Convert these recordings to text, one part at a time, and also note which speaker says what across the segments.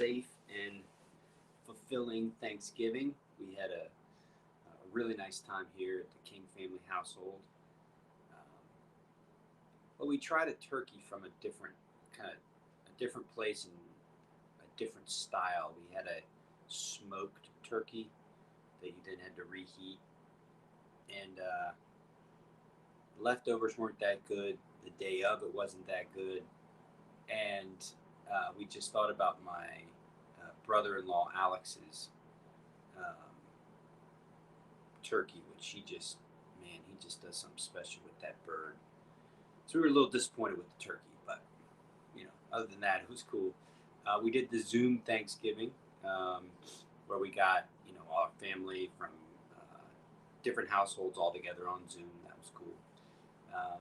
Speaker 1: safe and fulfilling Thanksgiving. We had a really nice time here at the King family household. Um, but we tried a turkey from a different kind of a different place and a different style. We had a smoked turkey that you then had to reheat, and the leftovers weren't that good. The day of, it wasn't that good, and we just thought about my brother-in-law Alex's um, turkey, which he just does something special with that bird. So we were a little disappointed with the turkey, but other than that, it was cool. We did the Zoom Thanksgiving, um, where we got all our family from different households all together on Zoom. That was cool. Um,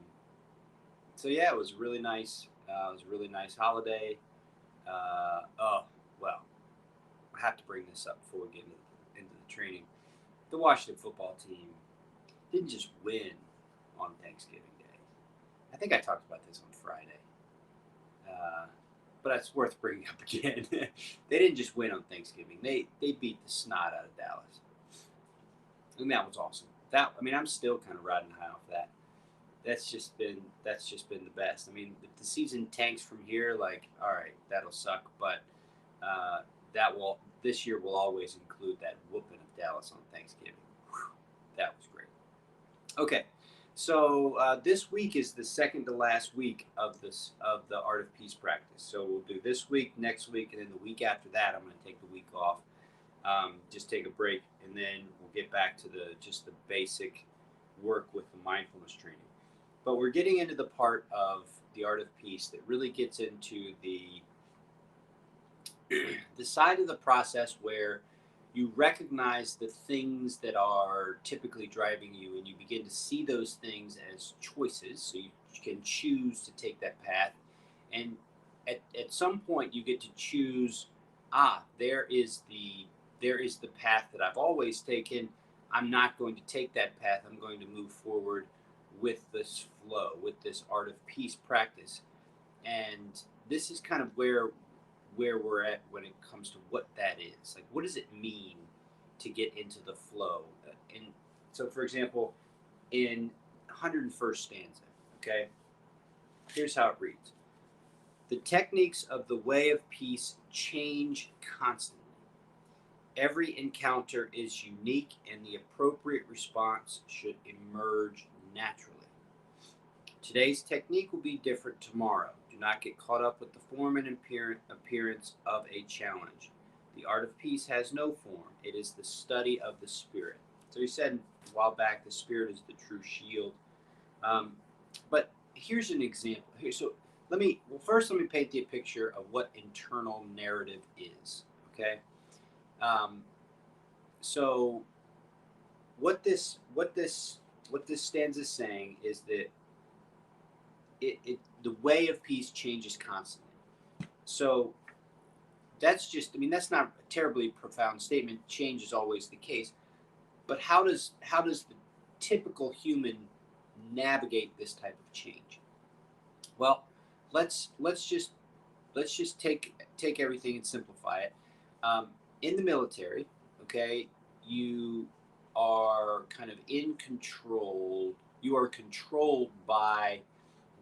Speaker 1: so yeah, it was really nice. It was a really nice holiday. Oh well, I have to bring this up before we get into the training. The Washington football team didn't just win on Thanksgiving Day. I think I talked about this on Friday, uh, but it's worth bringing up again. They didn't just win on Thanksgiving. They beat the snot out of Dallas, and that was awesome. I'm still kind of riding high off that. That's just been the best. I mean, if the season tanks from here, like, all right, that'll suck, but uh, that will this year will always include that whooping of Dallas on Thanksgiving. Whew, that was great. Okay, so this week is the second to last week of the Art of Peace practice. So we'll do this week, next week, and then the week after that, I'm going to take the week off, just take a break, and then we'll get back to the basic work with the mindfulness training. But we're getting into the part of the Art of Peace that really gets into the side of the process where you recognize the things that are typically driving you, and you begin to see those things as choices, so you can choose to take that path. And at some point you get to choose, there is the path that I've always taken. I'm not going to take that path. I'm going to move forward with this flow, with this Art of Peace practice. And this is kind of where we're at when it comes to what that is. Like, what does it mean to get into the flow? And so, for example, in 101st stanza, okay, here's how it reads: the techniques of the way of peace change constantly. Every encounter is unique, and the appropriate response should emerge naturally. Today's technique will be different tomorrow. Do not get caught up with the form and appearance of a challenge. The art of peace has no form. It is the study of the spirit. So he said a while back, the spirit is the true shield. Um, but here's an example. So let me paint the picture of what internal narrative is. Okay. Um, so what this stanza is saying is that the way of peace changes constantly. So that's not a terribly profound statement. Change is always the case, but how does the typical human navigate this type of change? Well, let's just take everything and simplify it. Um, in the military, okay, you are kind of in control. You are controlled by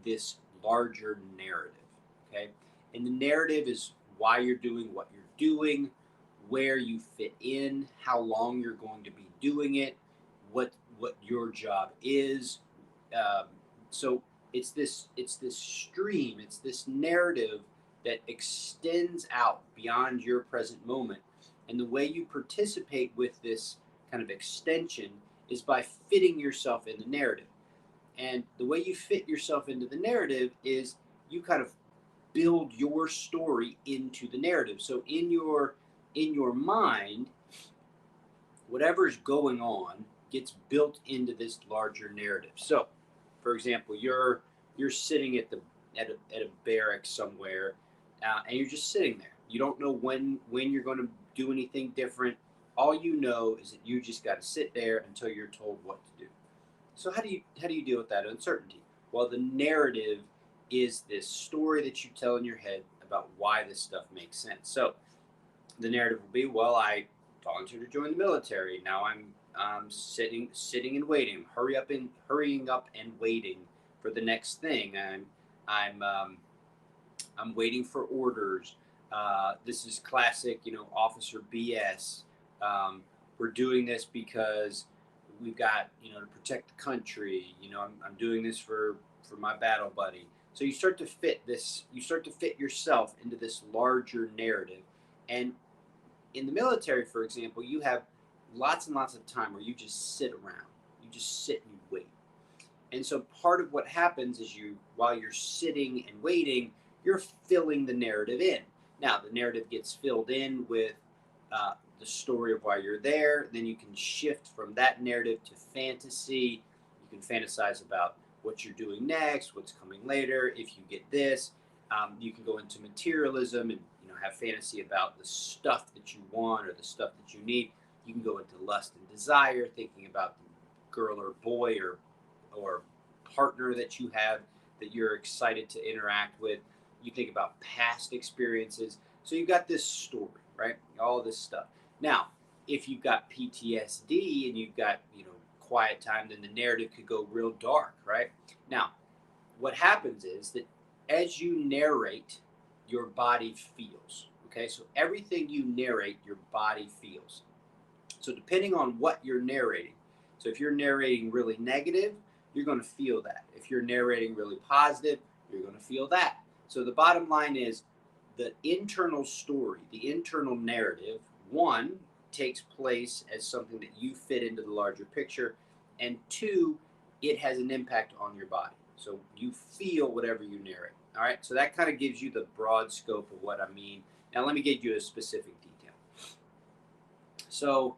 Speaker 1: this larger narrative, okay? And the narrative is why you're doing what you're doing, where you fit in, how long you're going to be doing it, what your job is. Um, so it's this stream, it's this narrative that extends out beyond your present moment. And the way you participate with this kind of extension is by fitting yourself in the narrative. And the way you fit yourself into the narrative is you kind of build your story into the narrative. So in your mind, whatever's going on gets built into this larger narrative. So, for example, you're sitting at a barracks somewhere, and you're just sitting there. You don't know when you're going to do anything different. All you know is that you just got to sit there until you're told what to do. So how do you deal with that uncertainty? Well, the narrative is this story that you tell in your head about why this stuff makes sense. So The narrative will be, well, I volunteered to join the military. Now I'm sitting and waiting. Hurrying up and waiting for the next thing. I'm I'm waiting for orders. This is classic, officer BS. We're doing this because we've got, to protect the country. I'm doing this for my battle buddy. So you start to fit this. You start to fit yourself into this larger narrative, and in the military, for example, you have lots and lots of time where you just sit around. You just sit and you wait. And so part of what happens is while you're sitting and waiting, you're filling the narrative in. Now, the narrative gets filled in with the story of why you're there. Then you can shift from that narrative to fantasy. You can fantasize about what you're doing next, what's coming later. If you get this, you can go into materialism and have fantasy about the stuff that you want or the stuff that you need. You can go into lust and desire, thinking about the girl or boy or partner that you have that you're excited to interact with. You think about past experiences. So you've got this story, right? All this stuff. Now, if you've got PTSD and you've got, quiet time, then the narrative could go real dark, right? Now, what happens is that as you narrate, your body feels. Okay, so everything you narrate, your body feels. So depending on what you're narrating, so if you're narrating really negative, you're going to feel that. If you're narrating really positive, you're going to feel that. So the bottom line is the internal story, the internal narrative, one, takes place as something that you fit into the larger picture, and two, it has an impact on your body. So you feel whatever you narrate. All right, so that kind of gives you the broad scope of what I mean. Now let me give you a specific detail. So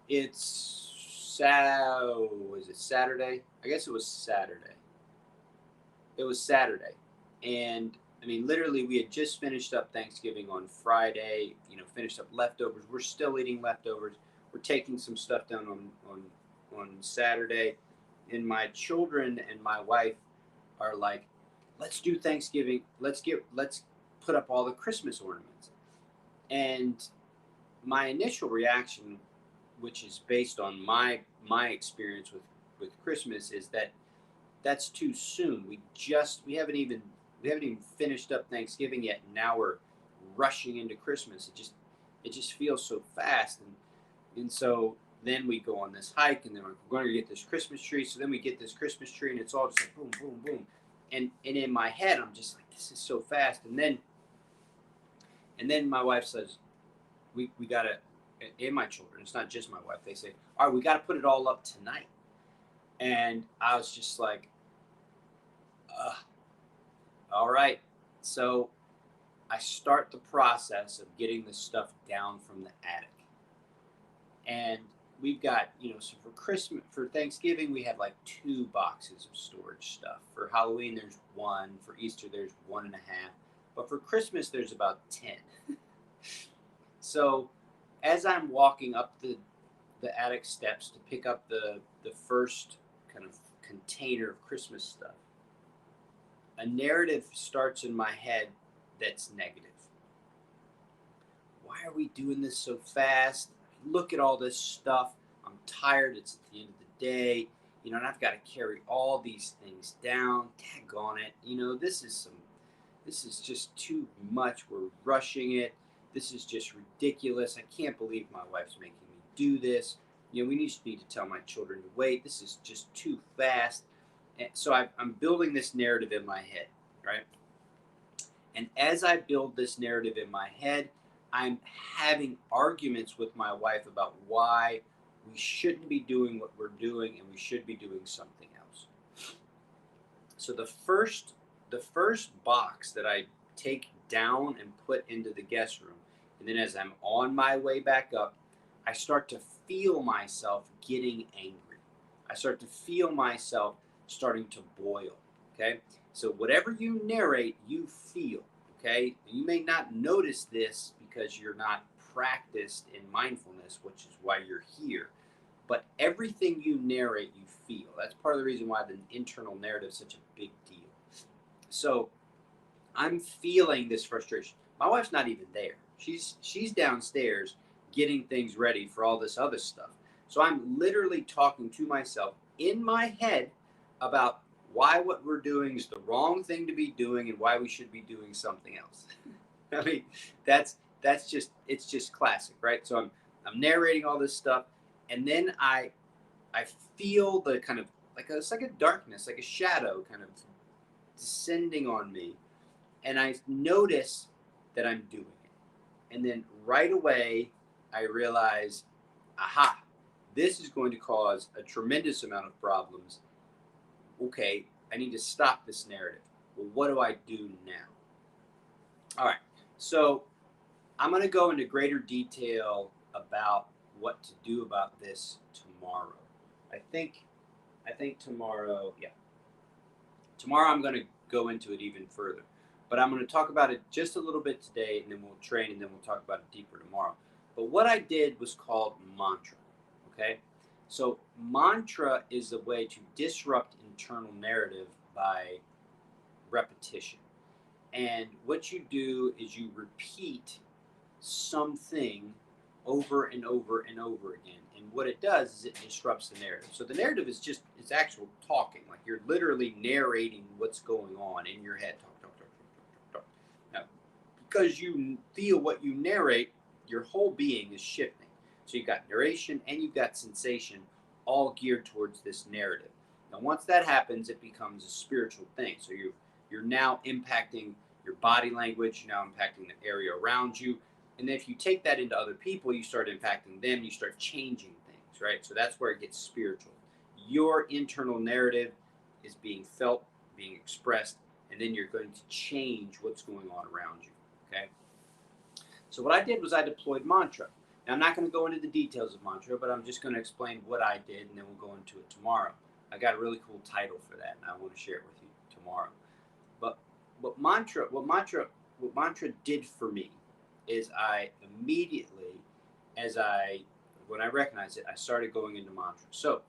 Speaker 1: was it Saturday? I guess it was Saturday. It was Saturday. And I mean, literally, we had just finished up Thanksgiving on Friday, finished up leftovers. We're still eating leftovers. We're taking some stuff down on Saturday. And my children and my wife are like, let's do Thanksgiving. Let's put up all the Christmas ornaments. And my initial reaction, which is based on my experience with Christmas, is that that's too soon. We haven't even finished up Thanksgiving yet, and now we're rushing into Christmas. It just feels so fast, and so then we go on this hike, and then we're going to get this Christmas tree. So then we get this Christmas tree, and it's all just like boom, boom, boom, and in my head, I'm just like, this is so fast, and then my wife says, we gotta, and my children, it's not just my wife, they say, all right, we got to put it all up tonight. And I was just like, all right. So I start the process of getting this stuff down from the attic. And we've got, so for Thanksgiving, we have like 2 boxes of storage stuff. For Halloween, there's 1. For Easter, there's 1.5. But for Christmas, there's about 10. So as I'm walking up the attic steps to pick up the first kind of container of Christmas stuff, a narrative starts in my head that's negative. Why are we doing this so fast? Look at all this stuff. I'm tired. It's at the end of the day, and I've got to carry all these things down. Daggone it. This is just too much. We're rushing it. This is just ridiculous. I can't believe my wife's making me do this. We just need to tell my children to wait. This is just too fast. And so I'm building this narrative in my head, right? And as I build this narrative in my head, I'm having arguments with my wife about why we shouldn't be doing what we're doing and we should be doing something else. So the first box that I take down and put into the guest room, and then as I'm on my way back up, I start to feel myself getting angry. I start to feel myself starting to boil, okay? So whatever you narrate, you feel, okay? You may not notice this because you're not practiced in mindfulness, which is why you're here. But everything you narrate, you feel. That's part of the reason why the internal narrative is such a big deal. So I'm feeling this frustration. My wife's not even there. She's downstairs getting things ready for all this other stuff. So I'm literally talking to myself in my head about why what we're doing is the wrong thing to be doing and why we should be doing something else. I mean, that's just it's just classic, right? So I'm narrating all this stuff, and then I feel the kind of like it's like a darkness, like a shadow kind of descending on me, and I notice that I'm doing it. And then right away, I realize, aha, this is going to cause a tremendous amount of problems. Okay, I need to stop this narrative. Well, what do I do now? All right, so I'm going to go into greater detail about what to do about this tomorrow. I think, I think tomorrow, yeah, tomorrow I'm going to go into it even further. But I'm going to talk about it just a little bit today, and then we'll train, and then we'll talk about it deeper tomorrow. But what I did was called mantra. Okay? So mantra is a way to disrupt internal narrative by repetition. And what you do is you repeat something over and over and over again. And what it does is it disrupts the narrative. So the narrative is just, it's actual talking. Like you're literally narrating what's going on in your head. Talk, talk, talk, talk, talk, talk. Now, because you feel what you narrate, your whole being is shifting. So you've got narration and you've got sensation all geared towards this narrative. Now, once that happens, it becomes a spiritual thing. So you're now impacting your body language, you're now impacting the area around you. And then if you take that into other people, you start impacting them, you start changing things, right? So that's where it gets spiritual. Your internal narrative is being felt, being expressed, and then you're going to change what's going on around you, okay? So what I did was I deployed mantra. Now, I'm not going to go into the details of mantra, but I'm just going to explain what I did, and then we'll go into it tomorrow. I got a really cool title for that, and I want to share it with you tomorrow. But what mantra did for me is I immediately, when I recognized it, I started going into mantra. So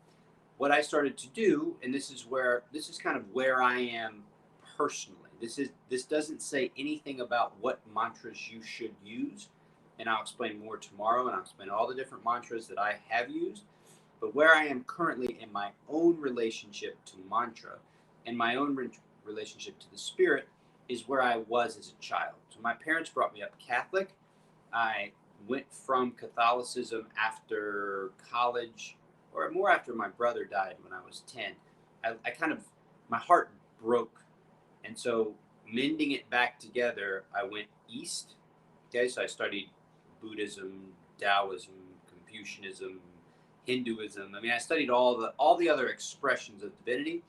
Speaker 1: what I started to do, and this is kind of where I am personally. This doesn't say anything about what mantras you should use, and I'll explain more tomorrow, and I'll explain all the different mantras that I have used. But where I am currently in my own relationship to mantra and my own relationship to the spirit is where I was as a child. So my parents brought me up Catholic. I went from Catholicism after college, or more after my brother died when I was 10. I kind of, my heart broke. And so mending it back together, I went east. Okay, so I studied Buddhism, Taoism, Confucianism, Hinduism. I mean, I studied all the other expressions of divinity.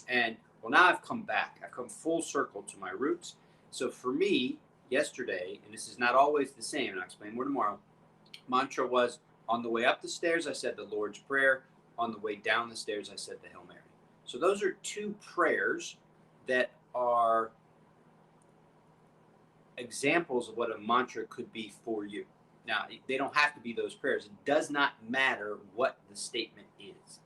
Speaker 1: And well, now I've come back. I've come full circle to my roots. So for me, yesterday, and this is not always the same, and I'll explain more tomorrow, mantra was on the way up the stairs, I said the Lord's Prayer. On the way down the stairs, I said the Hail Mary. So those are two prayers that are examples of what a mantra could be for you. Now, they don't have to be those prayers. It does not matter what the statement is.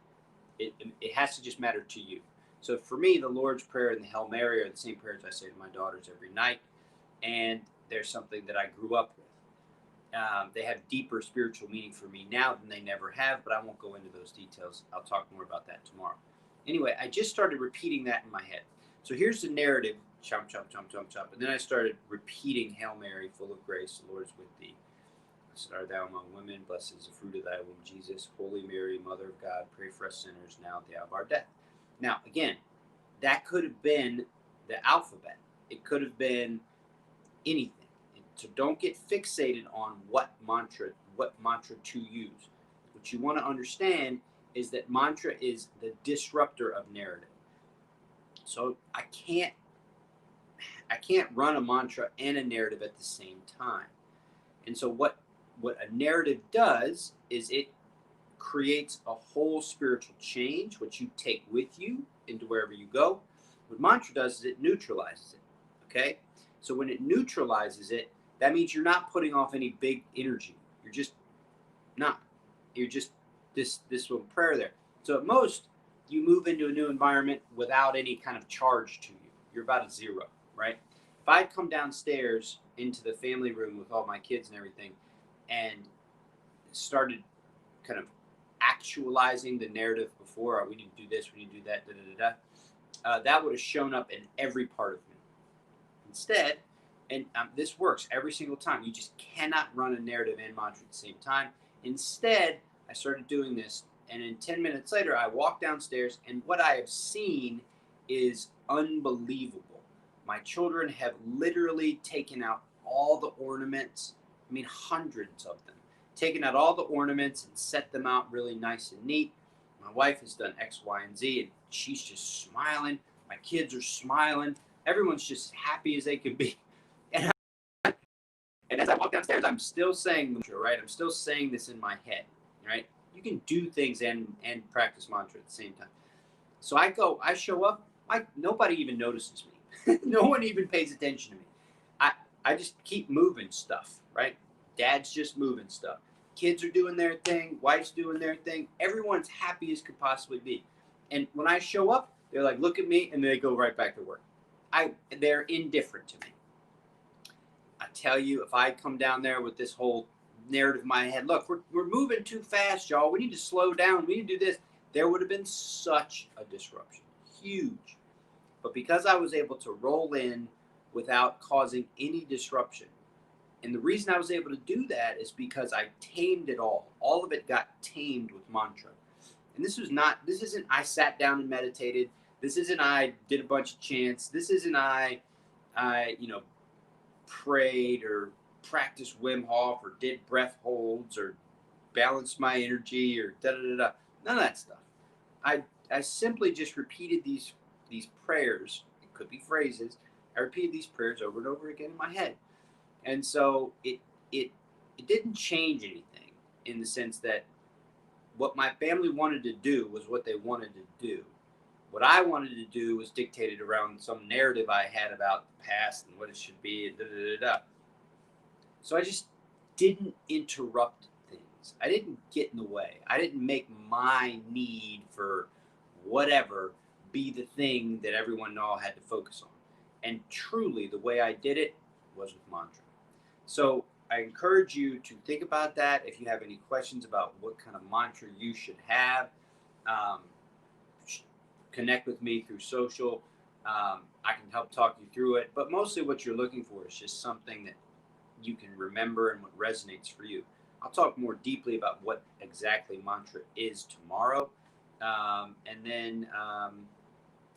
Speaker 1: It has to just matter to you. So for me, the Lord's Prayer and the Hail Mary are the same prayers I say to my daughters every night. And they're something that I grew up with. They have deeper spiritual meaning for me now than they never have, but I won't go into those details. I'll talk more about that tomorrow. Anyway, I just started repeating that in my head. So here's the narrative, chomp, chomp, chomp, chomp, chomp. And then I started repeating Hail Mary, full of grace, the Lord is with thee. Blessed art thou among women, blessed is the fruit of thy womb, Jesus. Holy Mary, Mother of God, pray for us sinners now at the hour of our death. Now, again, that could have been the alphabet. It could have been anything. So don't get fixated on what mantra to use. What you want to understand is that mantra is the disruptor of narrative. So I can't run a mantra and a narrative at the same time. And so what a narrative does is it creates a whole spiritual change, which you take with you into wherever you go. What mantra does is it neutralizes it. Okay? So when it neutralizes it, that means you're not putting off any big energy. You're just not. You're just this little prayer there. So at most, you move into a new environment without any kind of charge to you. You're about a zero, right? if I'd come downstairs into the family room with all my kids and everything and started kind of actualizing the narrative before, oh, we need to do this, we need to do that, that would have shown up in every part of me. Instead, and this works every single time, you just cannot run a narrative and mantra at the same time. Instead, I started doing this, and in 10 minutes later, I walked downstairs, and what I have seen is unbelievable. My children have literally taken out all the ornaments, I mean, hundreds of them, taken out all the ornaments and set them out really nice and neat. My wife has done X, Y, and Z, and she's just smiling. My kids are smiling. Everyone's just happy as they can be. And, and as I walk downstairs, I'm still saying the mantra, right? I'm still saying this in my head, right? You can do things and practice mantra at the same time. So I show up, nobody even notices me. No one even pays attention to me. I just keep moving stuff, right? Dad's just moving stuff. Kids are doing their thing. Wife's doing their thing. Everyone's happy as could possibly be. And when I show up, they're like, look at me, and they go right back to work. They're indifferent to me. I tell you, if I come down there with this whole narrative in my head, look, we're moving too fast, y'all. We need to slow down. We need to do this. There would have been such a disruption. Huge. But because I was able to roll in without causing any disruption, and the reason I was able to do that is because I tamed it all. All of it got tamed with mantra. And this isn't I sat down and meditated. This isn't I did a bunch of chants. This isn't I prayed or practiced Wim Hof or did breath holds or balanced my energy or da-da-da-da. None of that stuff. I simply just repeated these prayers. It could be phrases. I repeated these prayers over and over again in my head. And so it didn't change anything in the sense that what my family wanted to do was what they wanted to do. What I wanted to do was dictated around some narrative I had about the past and what it should be and da-da-da-da. So I just didn't interrupt things. I didn't get in the way. I didn't make my need for whatever be the thing that everyone all had to focus on. And truly, the way I did it was with mantra. So I encourage you to think about that. If you have any questions about what kind of mantra you should have, connect with me through social. I can help talk you through it. But mostly what you're looking for is just something that you can remember and what resonates for you. I'll talk more deeply about what exactly mantra is tomorrow. And then,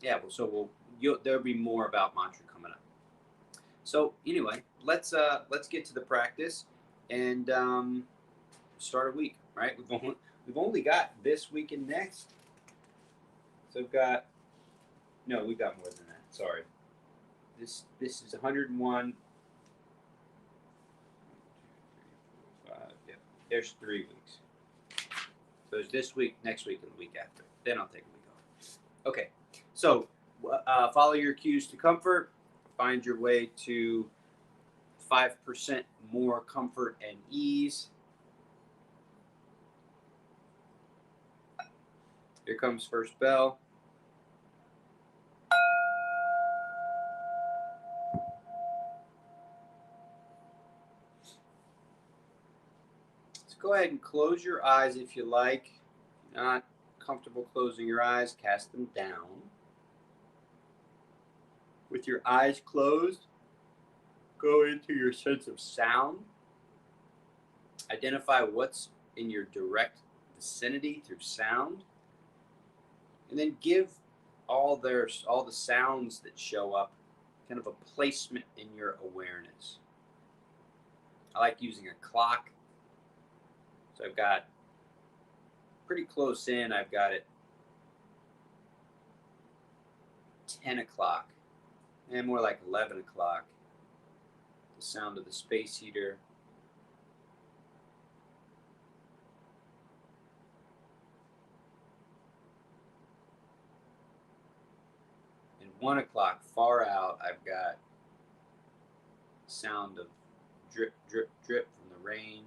Speaker 1: there'll be more about mantra coming up. So anyway, let's get to the practice and start a week. Right? We've only got this week and next. So we've got more than that. Sorry. This is 101. There's 3 weeks. So there's this week, next week, and the week after. Then I'll take a week off. Okay. So follow your cues to comfort. Find your way to 5% more comfort and ease. Here comes first bell. So go ahead and close your eyes if you like. If you're not comfortable closing your eyes, cast them down. With your eyes closed, go into your sense of sound. Identify what's in your direct vicinity through sound. And then give all the sounds that show up kind of a placement in your awareness. I like using a clock. So I've got pretty close in, I've got it 10 o'clock. And more like 11 o'clock. The sound of the space heater. And 1 o'clock, far out, I've got sound of drip, drip, drip from the rain.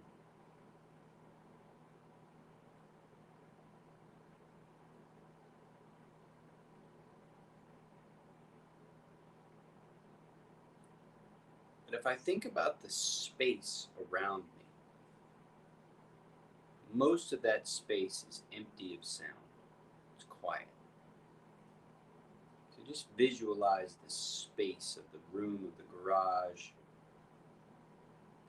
Speaker 1: But if I think about the space around me, most of that space is empty of sound. It's quiet. So just visualize the space of the room, of the garage,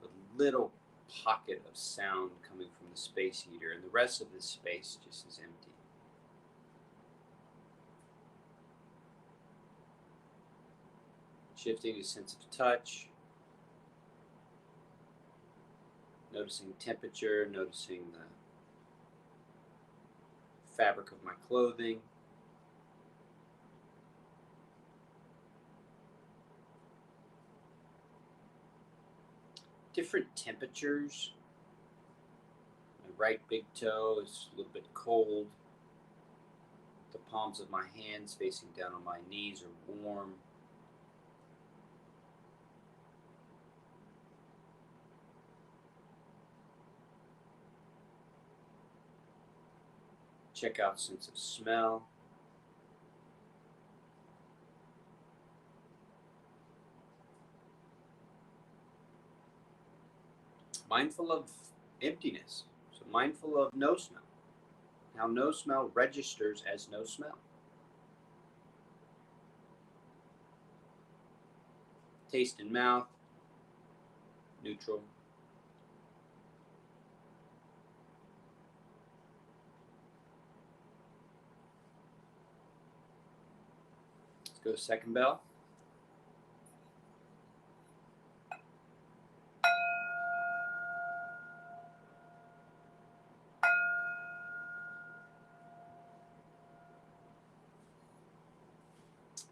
Speaker 1: the little pocket of sound coming from the space heater, and the rest of this space just is empty. Shifting a sense of touch, noticing temperature, noticing the fabric of my clothing. Different temperatures. My right big toe is a little bit cold. The palms of my hands facing down on my knees are warm. Check out sense of smell. Mindful of emptiness. So mindful of no smell. How no smell registers as no smell. Taste in mouth, neutral. Let's go second bell.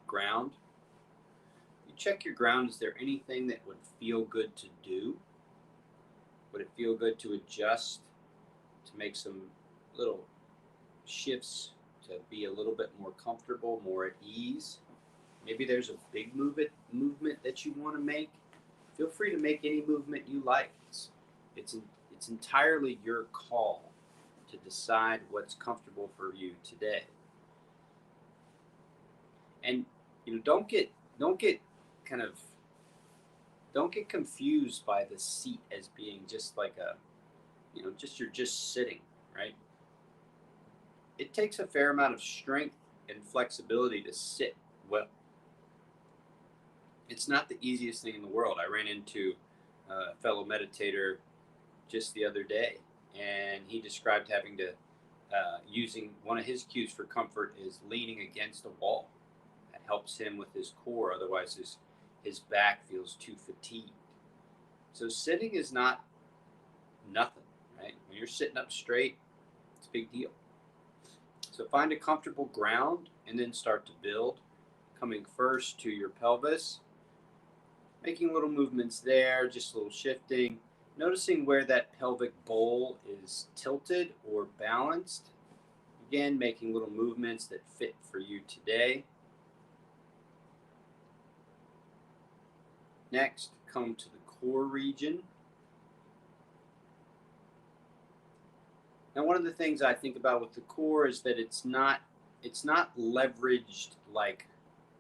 Speaker 1: Ground. You check your ground. Is there anything that would feel good to do? Would it feel good to adjust, to make some little shifts, to be a little bit more comfortable, more at ease? Maybe there's a big movement that you want to make. Feel free to make any movement you like. It's entirely your call to decide what's comfortable for you today. And don't get kind of don't get confused by the seat as being just like a you're just sitting, right? It takes a fair amount of strength and flexibility to sit well. It's not the easiest thing in the world. I ran into a fellow meditator just the other day, and he described having to using one of his cues for comfort is leaning against a wall. That helps him with his core. Otherwise, his back feels too fatigued. So sitting is not nothing, right? When you're sitting up straight, it's a big deal. So find a comfortable ground and then start to build, coming first to your pelvis, making little movements there, just a little shifting, noticing where that pelvic bowl is tilted or balanced. Again, making little movements that fit for you today. Next, come to the core region. Now, one of the things I think about with the core is that it's not leveraged like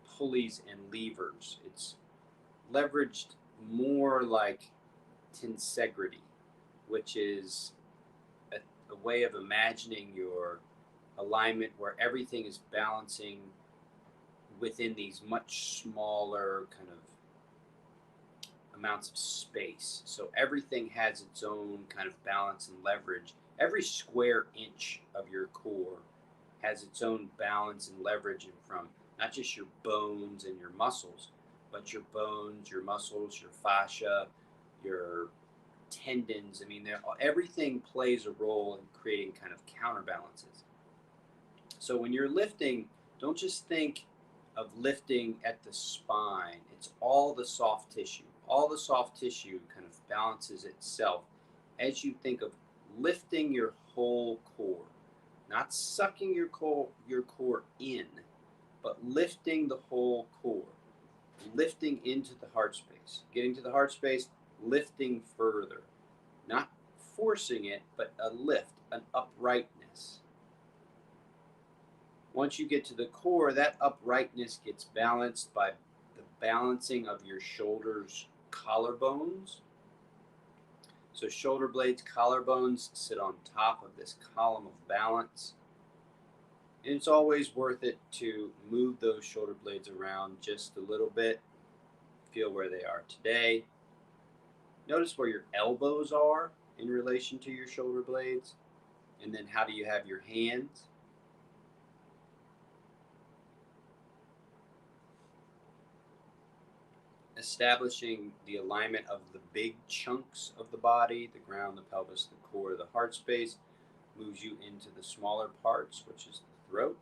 Speaker 1: pulleys and levers. It's leveraged more like tensegrity, which is a way of imagining your alignment where everything is balancing within these much smaller kind of amounts of space. So everything has its own kind of balance and leverage. Every square inch of your core has its own balance and leverage from not just your bones and your muscles, but your bones, your muscles, your fascia, your tendons. I mean, everything plays a role in creating kind of counterbalances. So when you're lifting, don't just think of lifting at the spine. It's all the soft tissue. All the soft tissue kind of balances itself as you think of lifting your whole core. Not sucking your core in, but lifting the whole core. Lifting into the heart space. Getting to the heart space, lifting further. Not forcing it, but a lift, an uprightness. Once you get to the core, that uprightness gets balanced by the balancing of your shoulders collarbones. So shoulder blades, collarbones sit on top of this column of balance. And it's always worth it to move those shoulder blades around just a little bit. Feel where they are today. Notice where your elbows are in relation to your shoulder blades. And then how do you have your hands? Establishing the alignment of the big chunks of the body, the ground, the pelvis, the core, the heart space, moves you into the smaller parts, which is the throat.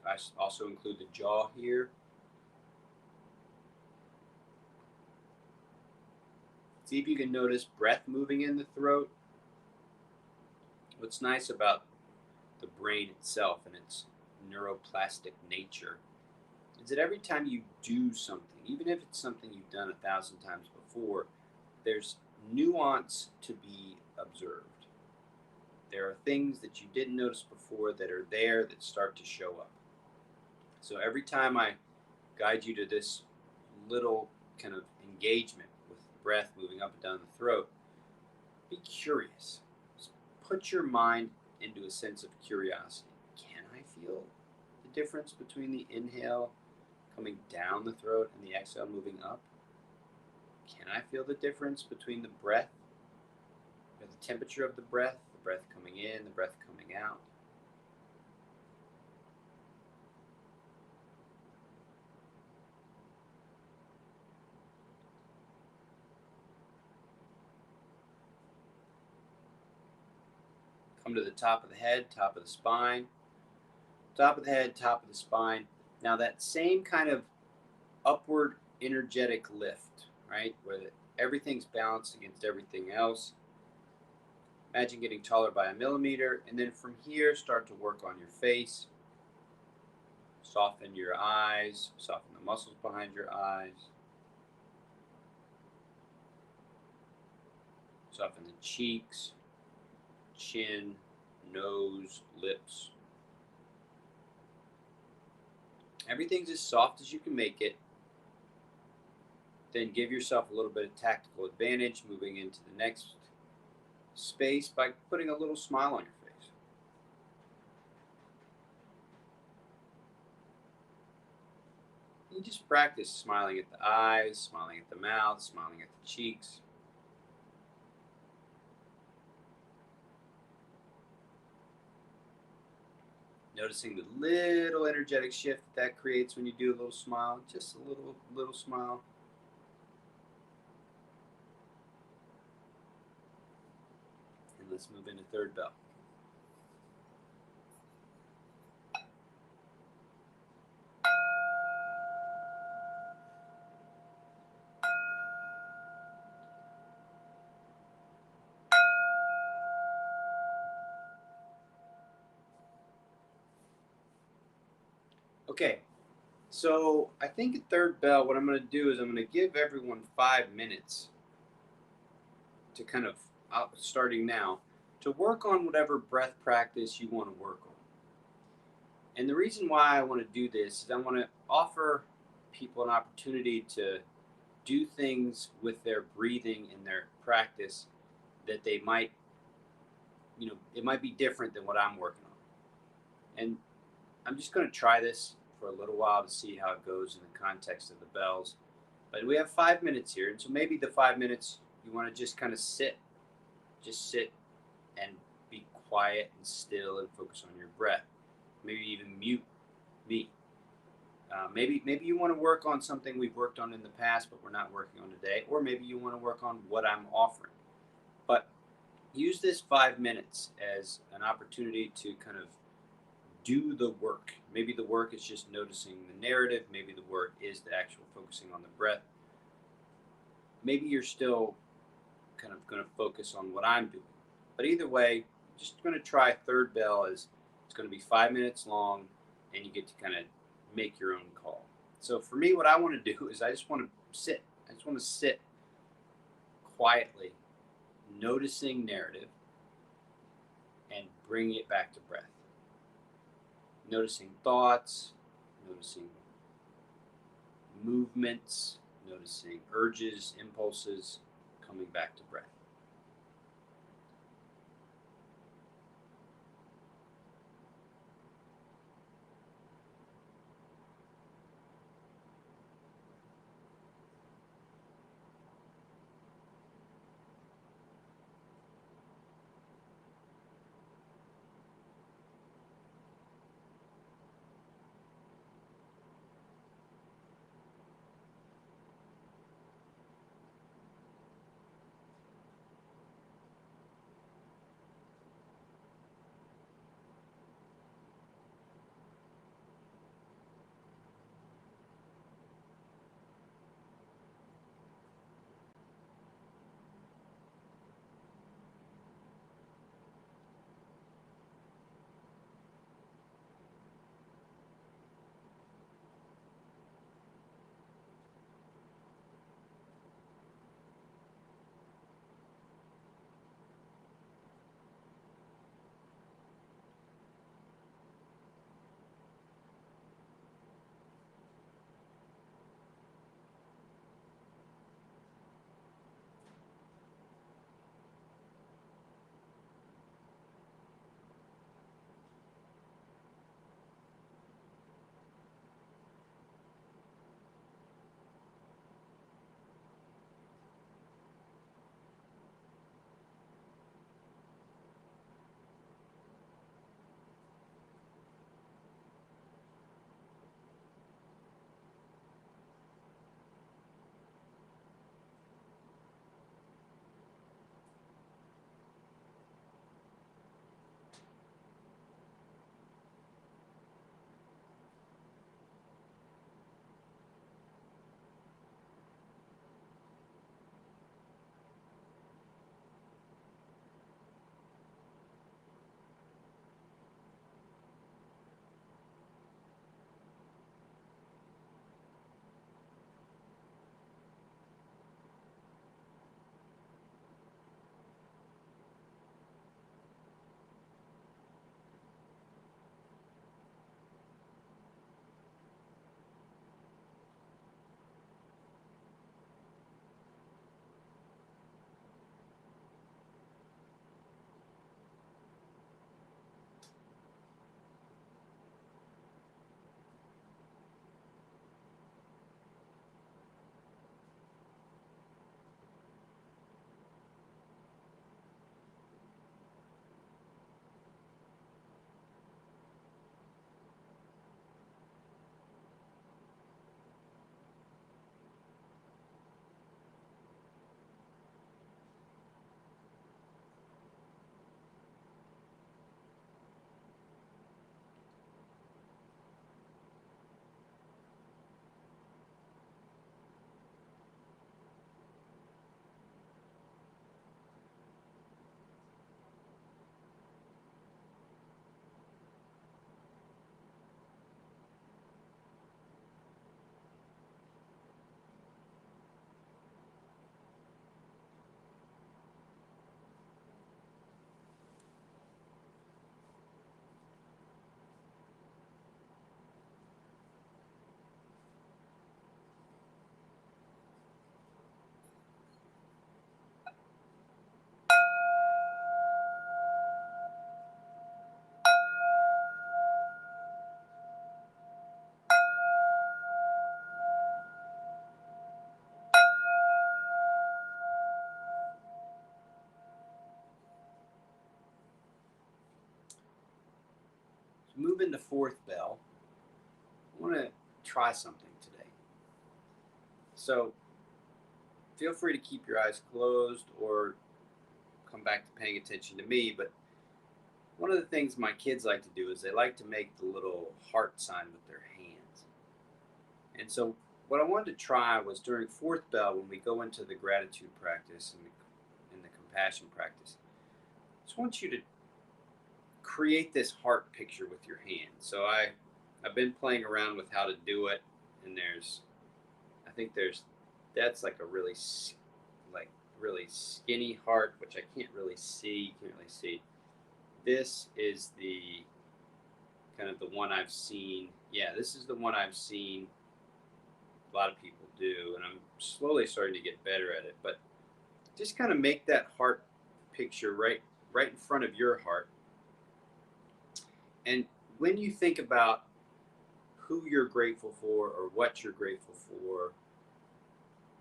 Speaker 1: I also include the jaw here. See if you can notice breath moving in the throat. What's nice about the brain itself and its neuroplastic nature is that every time you do something, even if it's something you've done 1,000 times before, there's nuance to be observed. There are things that you didn't notice before that are there that start to show up. So every time I guide you to this little kind of engagement with breath moving up and down the throat, be curious. Just put your mind into a sense of curiosity. Can I feel the difference between the inhale coming down the throat and the exhale moving up? Can I feel the difference between the breath, or the temperature of the breath coming in, the breath coming out? Come to the top of the head, top of the spine, top of the head, top of the spine. Now that same kind of upward energetic lift, right, where everything's balanced against everything else. Imagine getting taller by a millimeter, and then from here start to work on your face. Soften your eyes, soften the muscles behind your eyes. Soften the cheeks, chin, nose, lips. Everything's as soft as you can make it. Then give yourself a little bit of tactical advantage moving into the next space by putting a little smile on your face. You just practice smiling at the eyes, smiling at the mouth, smiling at the cheeks. Noticing the little energetic shift that creates when you do a little smile, just a little smile. And let's move into third bell. Okay, so I think at third bell, what I'm going to do is I'm going to give everyone 5 minutes to kind of, starting now, to work on whatever breath practice you want to work on. And the reason why I want to do this is I want to offer people an opportunity to do things with their breathing and their practice that they might, it might be different than what I'm working on. And I'm just going to try this for a little while to see how it goes in the context of the bells. But we have 5 minutes here, and so maybe the 5 minutes you want to just kind of sit and be quiet and still and focus on your breath. Maybe even mute me. Maybe you want to work on something we've worked on in the past, but we're not working on today, or maybe you want to work on what I'm offering. But use this 5 minutes as an opportunity to kind of do the work. Maybe the work is just noticing the narrative. Maybe the work is the actual focusing on the breath. Maybe you're still kind of going to focus on what I'm doing. But either way, just going to try third bell as it's going to be 5 minutes long, and you get to kind of make your own call. So for me, what I want to do is I just want to sit. I just want to sit quietly, noticing narrative, and bring it back to breath. Noticing thoughts, noticing movements, noticing urges, impulses, coming back to breath. To move into fourth bell, I want to try something today. So feel free to keep your eyes closed or come back to paying attention to me. But one of the things my kids like to do is they like to make the little heart sign with their hands. And so what I wanted to try was during fourth bell, when we go into the gratitude practice and the compassion practice, I just want you to create this heart picture with your hand. So I've been playing around with how to do it, and I think that's like a like really skinny heart, which I can't really see. This is the kind of the one I've seen. Yeah, this is the one I've seen a lot of people do, and I'm slowly starting to get better at it. But just kind of make that heart picture right in front of your heart. And when you think about who you're grateful for or what you're grateful for,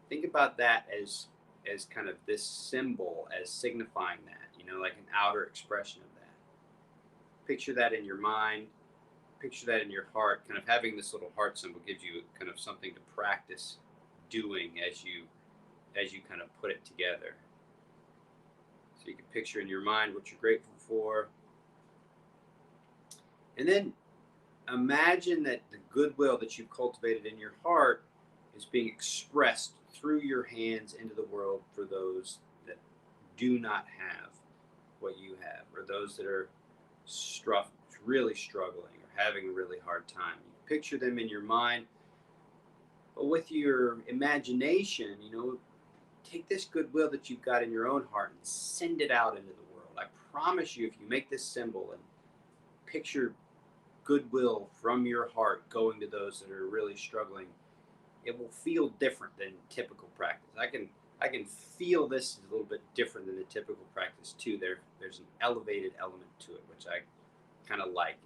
Speaker 1: think about that as kind of this symbol, as signifying that, like an outer expression of that. Picture that in your mind, picture that in your heart. Kind of having this little heart symbol gives you kind of something to practice doing as you kind of put it together. So you can picture in your mind what you're grateful for. And then imagine that the goodwill that you've cultivated in your heart is being expressed through your hands into the world for those that do not have what you have, or those that are really struggling or having a really hard time. You picture them in your mind, but with your imagination, take this goodwill that you've got in your own heart and send it out into the world. I promise you, if you make this symbol and picture goodwill from your heart going to those that are really struggling, it will feel different than typical practice. I can feel this is a little bit different than the typical practice too. There's an elevated element to it, which I kind of like.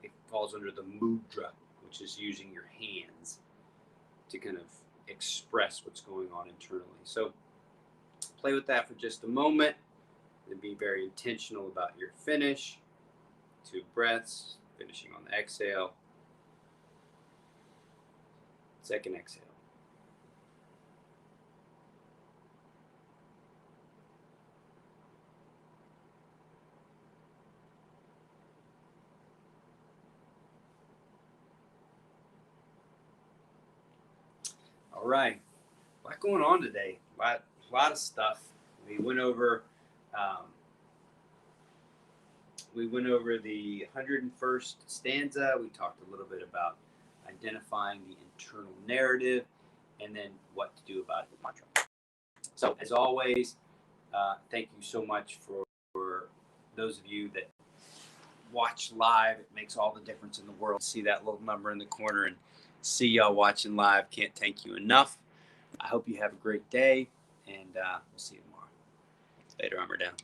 Speaker 1: It falls under the mudra, which is using your hands to kind of express what's going on internally. So play with that for just a moment and be very intentional about your finish. 2 breaths, finishing on the exhale. Second exhale. All right, a lot going on today. A lot of stuff. We went over the 101st stanza. We talked a little bit about identifying the internal narrative, and then what to do about the mantra. So, as always, thank you so much for those of you that watch live. It makes all the difference in the world. See that little number in the corner and see y'all watching live. Can't thank you enough. I hope you have a great day, and we'll see you tomorrow. Later, Armor Down.